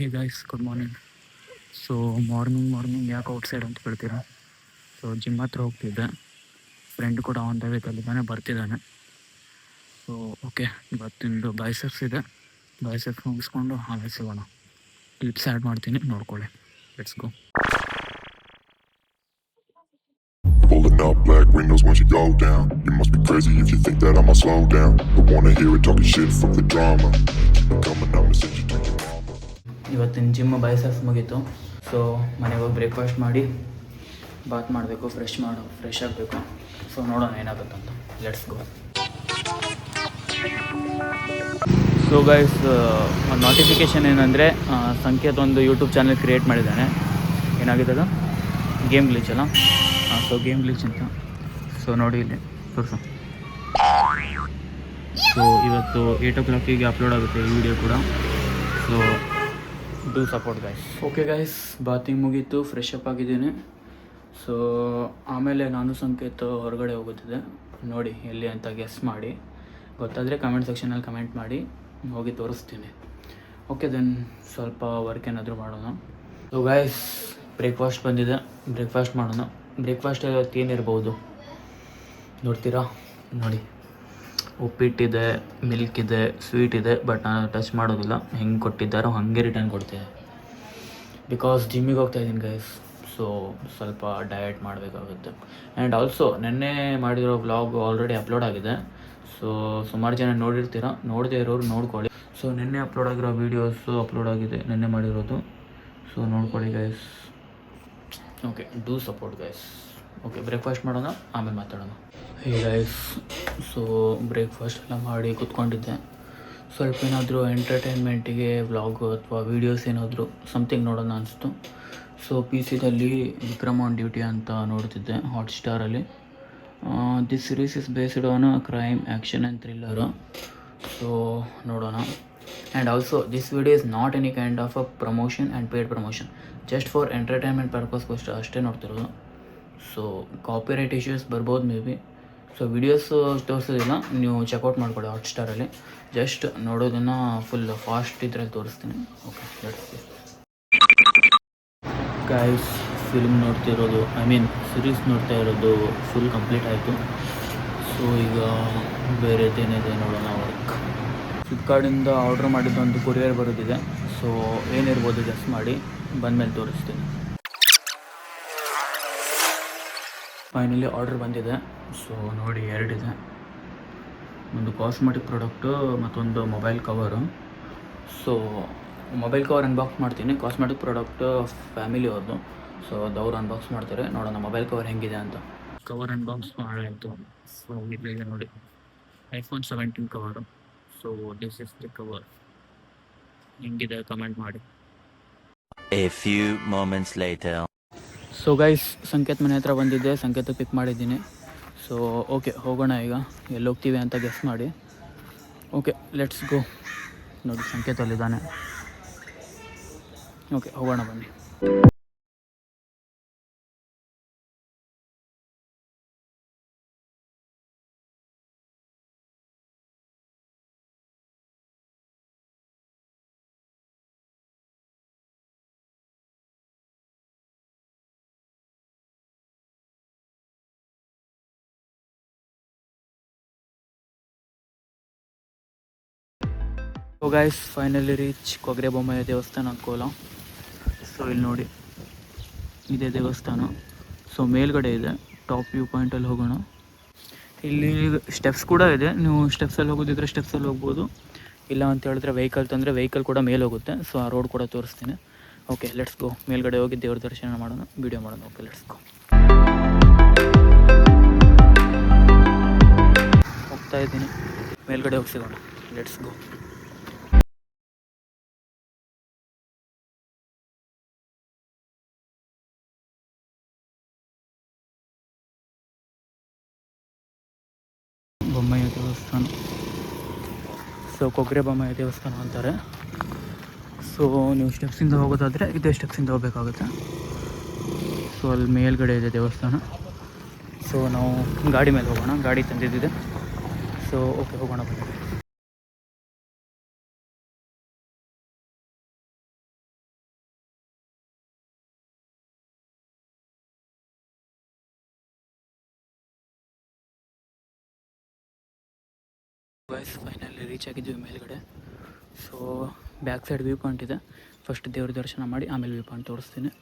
ಹೇ guys, good morning. So morning ಯಾಕೆ outside ಅಂತ ಕೇಳ್ತೀರಾ? ಸೊ ಜಿಮ್ ಹತ್ರ ಹೋಗ್ತಿದ್ದೆ. ಫ್ರೆಂಡ್ ಕೂಡ ಆನ್ ದ ವೇತಲ್ಲಿದ್ದಾನೆ, ಬರ್ತಿದ್ದಾನೆ. ಸೊ ಓಕೆ, ಇವತ್ತಿಂದು ಬೈಸೆಪ್ಸ್ ಇದೆ. ಬೈಸೆಪ್ಸ್ ಮುಗಿಸ್ಕೊಂಡು ಆಮೇಲೆ ಸಿಗೋಣ. ಕ್ಲಿಪ್ಸ್ ಆ್ಯಡ್ ಮಾಡ್ತೀನಿ, ನೋಡ್ಕೊಳ್ಳಿ. Let's go. Pulling up black windows once you go down. You must be crazy if you think that I'ma slow down. Don't wanna hear it talking shit from the drama. Keep it coming, I'ma send you to your mama. ಇವತ್ತಿನ gym biceps ಮುಗೀತು. So ಮನೆಗೆ ಹೋಗಿ breakfast ಮಾಡಿ ಬಾತ್ ಮಾಡಬೇಕು, fresh ಆಗಬೇಕು. So ನೋಡೋಣ ಏನಾಗುತ್ತಂತ. Let's go. So guys, notification ಏನಂದರೆ ಸಂಕೇತ್ ಒಂದು ಯೂಟ್ಯೂಬ್ ಚಾನಲ್ ಕ್ರಿಯೇಟ್ ಮಾಡಿದ್ದಾನೆ. ಏನಾಗಿದೆ ಅದು? ಗೇಮ್ ಗ್ಲಿಚ್ ಅಲ್ಲ? ಸೊ ಗೇಮ್ ಗ್ಲಿಚ್ ಅಂತ. ಸೊ ನೋಡಿ ಇಲ್ಲಿ ತೋರಿಸು. ಸೊ ಇವತ್ತು 8 o'clock ಅಪ್ಲೋಡ್ ಆಗುತ್ತೆ ಈ ವಿಡಿಯೋ ಕೂಡ. So do support guys. Okay guys, bathing ಮುಗೀತು, ಫ್ರೆಶ್ ಅಪ್ ಆಗಿದ್ದೀನಿ. ಸೊ ಆಮೇಲೆ ನಾನು ಸಂಕೇತ್ ಹೊರಗಡೆ ಹೋಗುತ್ತಿದ್ದೆ. ನೋಡಿ ಎಲ್ಲಿ ಅಂತ ಗೆಸ್ ಮಾಡಿ, ಗೊತ್ತಾದರೆ ಕಮೆಂಟ್ ಸೆಕ್ಷನಲ್ಲಿ ಕಮೆಂಟ್ ಮಾಡಿ, ಹೋಗಿ ತೋರಿಸ್ತೀನಿ. ಓಕೆ ದೆನ್ ಸ್ವಲ್ಪ ವರ್ಕ್ ಏನಾದರೂ ಮಾಡೋಣ. ಸೊ ಗೈಸ್, ಬ್ರೇಕ್ಫಾಸ್ಟ್ ಬಂದಿದೆ, ಬ್ರೇಕ್ಫಾಸ್ಟ್ ಮಾಡೋಣ. ಬ್ರೇಕ್ಫಾಸ್ಟ್ ಏನಿರ್ಬೋದು ನೋಡ್ತೀರಾ? ನೋಡಿ, ಉಪ್ಪಿಟ್ಟಿದೆ, ಮಿಲ್ಕ್ ಇದೆ, ಸ್ವೀಟ್ ಇದೆ. ಬಟ್ ನಾನು ಟಚ್ ಮಾಡೋದಿಲ್ಲ. ಹೆಂಗೆ ಕೊಟ್ಟಿದ್ದಾರೋ ಹಾಗೆ ರಿಟರ್ನ್ ಕೊಡ್ತೀನಿ. ಬಿಕಾಸ್ ಜಿಮ್ಮಿಗೆ ಹೋಗ್ತಾಯಿದ್ದೀನಿ ಗೈಸ್. ಸೊ ಸ್ವಲ್ಪ ಡಯಟ್ ಮಾಡಬೇಕಾಗುತ್ತೆ. ಆ್ಯಂಡ್ ಆಲ್ಸೋ ನೆನ್ನೆ ಮಾಡಿರೋ ವ್ಲಾಗ್ ಆಲ್ರೆಡಿ ಅಪ್ಲೋಡ್ ಆಗಿದೆ. ಸೊ ಸುಮಾರು ಜನ ನೋಡಿರ್ತೀರ, ನೋಡದೇ ಇರೋರು ನೋಡ್ಕೊಳ್ಳಿ. ಸೊ ನೆನ್ನೆ ಅಪ್ಲೋಡ್ ಆಗಿರೋ ವೀಡಿಯೋಸು ಅಪ್ಲೋಡ್ ಆಗಿದೆ, ನೆನ್ನೆ ಮಾಡಿರೋದು. ಸೊ ನೋಡ್ಕೊಳ್ಳಿ guys. Okay, do support guys. Okay, breakfast ಮಾಡೋಣ, ಆಮೇಲೆ ಮಾತಾಡೋಣ. ಹೇ ಗೈಸ್, ಸೊ ಬ್ರೇಕ್ಫಾಸ್ಟ್ ಎಲ್ಲ ಮಾಡಿ ಕೂತ್ಕೊಂಡಿದ್ದೆ. ಸ್ವಲ್ಪ ಏನಾದರೂ ಎಂಟರ್ಟೈನ್ಮೆಂಟಿಗೆ ವ್ಲಾಗು ಅಥವಾ ವೀಡಿಯೋಸ್ ಏನಾದರೂ ಸಮಥಿಂಗ್ ನೋಡೋಣ ಅನಿಸ್ತು. ಸೊ ಪಿ ಸಿದಲ್ಲಿ ವಿಕ್ರಮ್ ಆನ್ ಡ್ಯೂಟಿ ಅಂತ ನೋಡ್ತಿದ್ದೆ ಹಾಟ್ಸ್ಟಾರಲ್ಲಿ. This series is based on crime, action and thriller. So ನೋಡೋಣ. And also this video is not any kind of a promotion and paid promotion, just for entertainment ಪರ್ಪಸ್ಗೋಸ್ಕರ ಅಷ್ಟೇ ನೋಡ್ತಿರೋದು. So copyright issues ಬರ್ಬೋದು maybe. So videos ತೋರಿಸೋದಿಲ್ಲ, ನೀವು check out ಮಾಡ್ಕೊಳ್ಳಿ ಹಾಟ್ಸ್ಟಾರಲ್ಲಿ. Just ನೋಡೋದನ್ನು ಫುಲ್ ಫಾಸ್ಟ್ ಇದ್ರಲ್ಲಿ ತೋರಿಸ್ತೀನಿ. Okay, let's guys. ಫಿಲ್ಮ್ ನೋಡ್ತಿರೋದು, ಸೀರೀಸ್ ನೋಡ್ತಾ ಇರೋದು ಫುಲ್ ಕಂಪ್ಲೀಟ್ ಆಯಿತು. ಸೊ ಈಗ ಬೇರೆದೇನಿದೆ ನೋಡೋಣ. ವರ್ಕ್ ಫ್ಲಿಪ್ಕಾರ್ಟಿಂದ ಆರ್ಡ್ರ್ ಮಾಡಿದ್ದೊಂದು ಕೊರಿಯರ್ ಬರೋದಿದೆ. ಸೊ ಏನಿರ್ಬೋದು ಗೆಸ್ ಮಾಡಿ, ಬಂದಮೇಲೆ ತೋರಿಸ್ತೀನಿ. ಫೈನಲಿ ಆರ್ಡ್ರ್ ಬಂದಿದೆ. ಸೊ ನೋಡಿ, 2 ಇದೆ. ಒಂದು ಕಾಸ್ಮೆಟಿಕ್ ಪ್ರಾಡಕ್ಟು, ಮತ್ತೊಂದು mobile cover. So mobile cover unbox ಮಾಡ್ತೀನಿ. ಕಾಸ್ಮೆಟಿಕ್ ಪ್ರಾಡಕ್ಟು ಫ್ಯಾಮಿಲಿ ಅವ್ರದ್ದು. ಸೊ ಅದವ್ರು ಅನ್ಬಾಕ್ಸ್ ಮಾಡ್ತಾರೆ. ನೋಡೋಣ ಮೊಬೈಲ್ ಕವರ್ ಹೆಂಗಿದೆ ಅಂತ. Cover unbox ಮಾಡಾಯಿತು. ಸೊ ಈಗ ನೋಡಿ, iPhone 17 cover. So this is the cover. ಹೆಂಗಿದೆ ಕಮೆಂಟ್ ಮಾಡಿ. A few moments later. So guys, Sanket ಮನೆ ಹತ್ರ ಬಂದಿದ್ದೆ, ಸಂಕೇತ ಪಿಕ್ ಮಾಡಿದ್ದೀನಿ. ಸೊ ಓಕೆ, ಹೋಗೋಣ. ಈಗ ಎಲ್ಲಿ ಹೋಗ್ತೀವಿ ಅಂತ ಗೆಸ್ ಮಾಡಿ. Okay, let's go. ನೋಡಿ, ಸಂಕೇತಲ್ಲಿದ್ದಾನೆ. ಓಕೆ, ಹೋಗೋಣ ಬನ್ನಿ. So guys, finally reach Kogre Bommayya ದೇವಸ್ಥಾನ, ಕೋಲ. ಸೊ ಇಲ್ಲಿ ನೋಡಿ, ಇದೇ ದೇವಸ್ಥಾನ. ಸೊ ಮೇಲ್ಗಡೆ ಇದೆ, ಟಾಪ್ ವ್ಯೂ ಪಾಯಿಂಟಲ್ಲಿ ಹೋಗೋಣ. ಇಲ್ಲಿ ಸ್ಟೆಪ್ಸ್ ಕೂಡ ಇದೆ. ನೀವು ಸ್ಟೆಪ್ಸಲ್ಲಿ ಹೋಗೋದಿದ್ರೆ ಸ್ಟೆಪ್ಸಲ್ಲಿ ಹೋಗ್ಬೋದು. ಇಲ್ಲ ಅಂತ ಹೇಳಿದ್ರೆ ವೆಹಿಕಲ್ ತಂದರೆ ವೆಹಿಕಲ್ ಕೂಡ ಮೇಲೆ ಹೋಗುತ್ತೆ. ಸೊ ಆ ರೋಡ್ ಕೂಡ ತೋರಿಸ್ತೀನಿ. ಓಕೆ, ಲೆಟ್ಸ್ ಗೋ. ಮೇಲ್ಗಡೆ ಹೋಗಿ ದೇವ್ರ ದರ್ಶನ ಮಾಡೋಣ, ವೀಡಿಯೋ ಮಾಡೋಣ. ಓಕೆ, ಲೆಟ್ಸ್ ಗೋ. ಹೋಗ್ತಾ ಇದ್ದೀನಿ, ಮೇಲ್ಗಡೆ ಹೋಗಿ ಸಿಗೋಣ. Let's go. ಬೊಮ್ಮಯ್ಯ ದೇವಸ್ಥಾನ. ಸೊ ಕೊಗ್ರೆ ಬೊಮ್ಮಯ್ಯ ದೇವಸ್ಥಾನ ಅಂತಾರೆ. ಸೊ ನೀವು ಸ್ಟೆಪ್ಸಿಂದ ಹೋಗೋದಾದರೆ ಇದೇ ಸ್ಟೆಪ್ಸಿಂದ ಹೋಗಬೇಕಾಗುತ್ತೆ. ಸೊ ಅಲ್ಲಿ ಮೇಲ್ಗಡೆ ಇದೆ ದೇವಸ್ಥಾನ. ಸೊ ನಾವು ಗಾಡಿ ಮೇಲೆ ಹೋಗೋಣ, ಗಾಡಿ ತಂದಿದ್ದಿದೆ. ಸೊ ಓಕೆ, ಹೋಗೋಣ ಬನ್ನಿ. ಗೈಸ್ ಫೈನಲಿ ರೀಚ್ ಆಗಿದ್ವಿ ಮೇಲ್ಗಡೆ. So back side view point ಇದೆ. ಫಸ್ಟ್ ದೇವ್ರ ದರ್ಶನ ಮಾಡಿ ಆಮೇಲೆ ವ್ಯೂ ಪಾಯಿಂಟ್ ತೋರಿಸ್ತೀನಿ.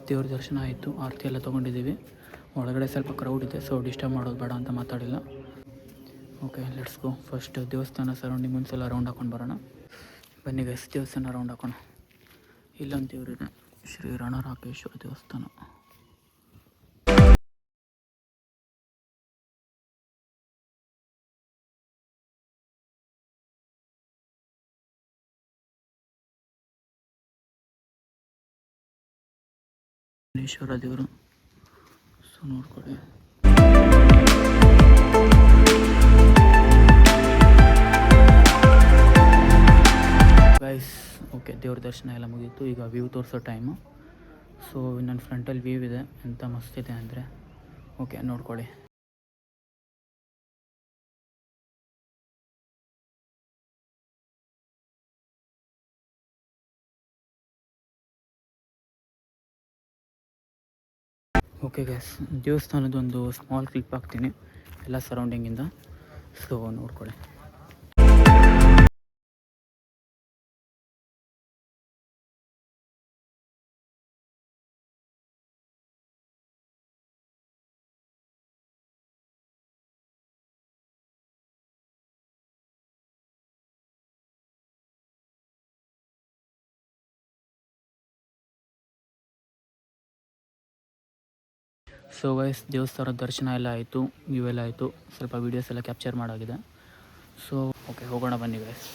ದೇವ್ರ ದರ್ಶನ ಆಯಿತು, ಆರತಿ ಎಲ್ಲ ತೊಗೊಂಡಿದ್ದೀವಿ. ಒಳಗಡೆ ಸ್ವಲ್ಪ ಕ್ರೌಡ್ ಇದೆ, ಸೊ ಡಿಸ್ಟರ್ಬ್ ಮಾಡೋದು ಬೇಡ ಅಂತ ಮಾತಾಡಿಲ್ಲ. Okay let's go. ಫಸ್ಟ್ ದೇವಸ್ಥಾನ ಸರೌಂಡಿಂಗ್ ಒಂದ್ಸಲ ರೌಂಡ್ ಹಾಕೊಂಡು ಬರೋಣ. ಬನ್ನಿ ಗೈಸ್, ದೇವಸ್ಥಾನ ರೌಂಡ್ ಹಾಕೋಣ. ಇಲ್ಲೊಂದು ದೇವರಿದೆ, ಶ್ರೀ ರಣರಾಕೇಶ್ವರ ದೇವಸ್ಥಾನ. ಈಶ್ವರ ದೇವರು, ಸೊ ನೋಡ್ಕೊಳ್ಳಿ. ಗೈಸ್ ಓಕೆ, ದೇವ್ರ ದರ್ಶನ ಎಲ್ಲ ಮುಗೀತು. ಈಗ ವ್ಯೂ ತೋರಿಸೋ ಟೈಮು. ಸೊ ನನ್ನ ಫ್ರಂಟಲ್ಲಿ ವ್ಯೂ ಇದೆ, ಎಂಥ ಮಸ್ತಿದೆ ಅಂದರೆ. ಓಕೆ ನೋಡ್ಕೊಳ್ಳಿ. ಓಕೆ ಗೈಸ್, ದೇವಸ್ಥಾನದೊಂದು ಸ್ಮಾಲ್ ಕ್ಲಿಪ್ ಹಾಕ್ತೀನಿ ಎಲ್ಲ ಸರೌಂಡಿಂಗಿಂದ, ಸೊ ನೋಡ್ಕೊಳ್ಳಿ. ಸೊ ಗೈಸ್, ದೇವಸ್ಥಾನದ ದರ್ಶನ ಎಲ್ಲ ಆಯಿತು, ವ್ಯೂ ಎಲ್ಲ ಆಯಿತು, ಸ್ವಲ್ಪ ವೀಡಿಯೋಸ್ ಎಲ್ಲ ಕ್ಯಾಪ್ಚರ್ ಮಾಡಾಗಿದೆ. ಸೊ ಓಕೆ, ಹೋಗೋಣ ಬನ್ನಿ ಗೈಸ್.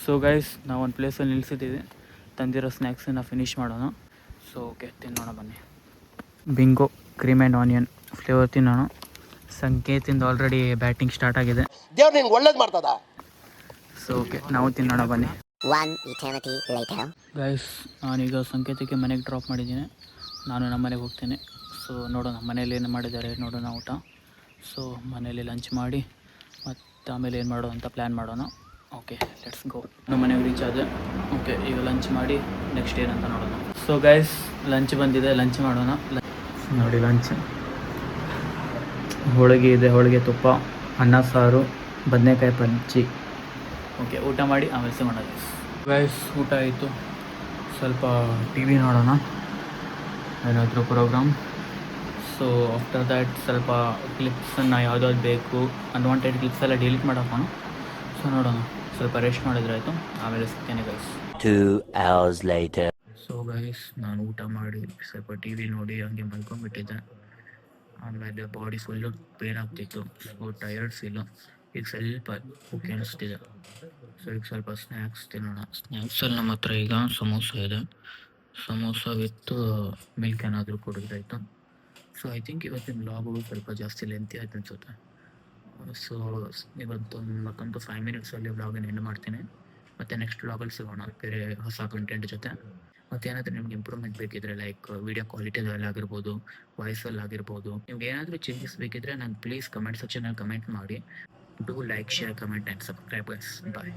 ಸೊ ಗೈಸ್, ನಾವು ಒಂದು ಪ್ಲೇಸಲ್ಲಿ ನಿಲ್ಲಿಸಿದ್ದೀವಿ. ತಂದಿರೋ ಸ್ನ್ಯಾಕ್ಸನ್ನು ಫಿನಿಷ್ ಮಾಡೋಣ. ಸೊ ಓಕೆ, ತಿನ್ನೋಣ ಬನ್ನಿ. Bingo cream and onion flavour ತಿನ್ನೋಣ. ಸಂಕೇತಿಂದ ಆಲ್ರೆಡಿ ಬ್ಯಾಟಿಂಗ್ ಸ್ಟಾರ್ಟ್ ಆಗಿದೆ. ದೇವ್ರು ನಿನ್ಗೆ ಒಳ್ಳೇದು ಮಾಡ್ತದ. ಸೊ ಓಕೆ, ನಾವು ತಿನ್ನೋಣ ಬನ್ನಿ. One eternity later. ಗೈಸ್, ನಾನೀಗ ಸಂಕೇತಕ್ಕೆ ಮನೆಗೆ ಡ್ರಾಪ್ ಮಾಡಿದ್ದೀನಿ. ನಾನು ನಮ್ಮ ಮನೆಗೆ ಹೋಗ್ತೀನಿ. ಸೊ ನೋಡೋಣ ಮನೇಲಿ ಏನು ಮಾಡಿದ್ದಾರೆ ನೋಡೋಣ ಊಟ. ಸೊ ಮನೇಲಿ ಲಂಚ್ ಮಾಡಿ ಮತ್ತು ಆಮೇಲೆ ಏನು ಮಾಡೋಣ ಅಂತ ಪ್ಲ್ಯಾನ್ ಮಾಡೋಣ. ಓಕೆ ಲೆಟ್ಸ್ ಗೋ. ನಮ್ಮ ಮನೆಗೆ ರೀಚ್ ಆದೆ. ಓಕೆ, ಈಗ ಲಂಚ್ ಮಾಡಿ ನೆಕ್ಸ್ಟ್ ಏನಂತ ನೋಡೋಣ. ಸೊ ಗೈಸ್, ಲಂಚ್ ಬಂದಿದೆ, ಲಂಚ್ ಮಾಡೋಣ. ನೋಡಿ ಲಂಚ್, ಹೋಳಿಗೆ ಇದೆ, ಹೋಳಿಗೆ ತುಪ್ಪ, ಅನ್ನ ಸಾರು, ಬದನೆಕಾಯಿ ಬಜ್ಜಿ. ಓಕೆ, ಊಟ ಮಾಡಿ ಆಮೇಲೆ ಸಿಗೋಣ ಗೈಸ್. ಊಟ ಆಯಿತು, ಸ್ವಲ್ಪ ಟಿ ವಿ ನೋಡೋಣ, ಏನಾದರೂ ಪ್ರೋಗ್ರಾಮ್. ಸೊ ಆಫ್ಟರ್ ದ್ಯಾಟ್ ಸ್ವಲ್ಪ ಕ್ಲಿಪ್ಸನ್ನು ಯಾವುದಾದ್ರು ಬೇಕು, ಅನ್ವಾಂಟೆಡ್ ಕ್ಲಿಪ್ಸ್ ಎಲ್ಲ ಡಿಲೀಟ್ ಮಾಡೋಣ. ಸೊ ನೋಡೋಣ, ಸ್ವಲ್ಪ ರೆಸ್ಟ್ ಮಾಡಿದ್ರೆ ಆಯಿತು, ಆಮೇಲೆ ಸಿಗ್ತೇನೆ guys. 2 hours later. So guys, ನಾನು ಊಟ ಮಾಡಿ ಸ್ವಲ್ಪ ಟಿ ವಿ ನೋಡಿ ಹಂಗೆ ಮಲ್ಕೊಂಡ್ಬಿಟ್ಟಿದ್ದೆ. ಆಮೇಲೆ ಬಾಡಿ ಫುಲ್ಲು ಪೇನ್ ಆಗ್ತಿತ್ತು, ಸೊ ಟಯರ್ಡ್ಸ್ ಇಲ್ಲ. ಈಗ ಸ್ವಲ್ಪ ಓಕೆ ಅನಿಸ್ತಿದೆ. ಸೊ ಈಗ ಸ್ವಲ್ಪ ಸ್ನ್ಯಾಕ್ಸ್ ತಿನ್ನೋಣ. ಸ್ನ್ಯಾಕ್ಸಲ್ಲಿ ನಮ್ಮ ಹತ್ರ ಈಗ ಸಮೋಸ ಇದೆ, ಸಮೋಸ ವಿತ್ ಮಿಲ್ಕ್ ಏನಾದರೂ ಕುಡಿದ್ರಾಯ್ತು. ಸೊ ಐ ಥಿಂಕ್ ಇವತ್ತಿನ ವ್ಲಾಗು ಸ್ವಲ್ಪ ಜಾಸ್ತಿ ಲೆಂತಿ ಆಯ್ತು ಅನಿಸುತ್ತೆ. ಸೊ ಇವತ್ತು ಮತ್ತೊಂದು 5 ಮಿನಿಟ್ಸಲ್ಲಿ ವ್ಲಾಗನ್ನು ಎಂಡ್ ಮಾಡ್ತೀನಿ. ಮತ್ತು ನೆಕ್ಸ್ಟ್ ವ್ಲಾಗಲ್ಲಿ ಸಿಗೋಣ ಬೇರೆ ಹೊಸ ಕಂಟೆಂಟ್ ಜೊತೆ. ಮತ್ತು ಏನಾದರೂ ನಿಮ್ಗೆ ಇಂಪ್ರೂವ್ಮೆಂಟ್ ಬೇಕಿದ್ರೆ, ಲೈಕ್ ವಿಡಿಯೋ ಕ್ವಾಲಿಟಿದಲ್ಲಿ ಆಗಿರ್ಬೋದು, ವಾಯ್ಸಲ್ಲಿ ಆಗಿರ್ಬೋದು, ನಿಮ್ಗೆ ಏನಾದರೂ ಚೇಂಜಸ್ ಬೇಕಿದ್ರೆ ನಾನು ಪ್ಲೀಸ್ ಕಮೆಂಟ್ ಸೆಕ್ಷನಲ್ಲಿ ಕಮೆಂಟ್ ಮಾಡಿ. Do like, share, comment and subscribe guys. Bye.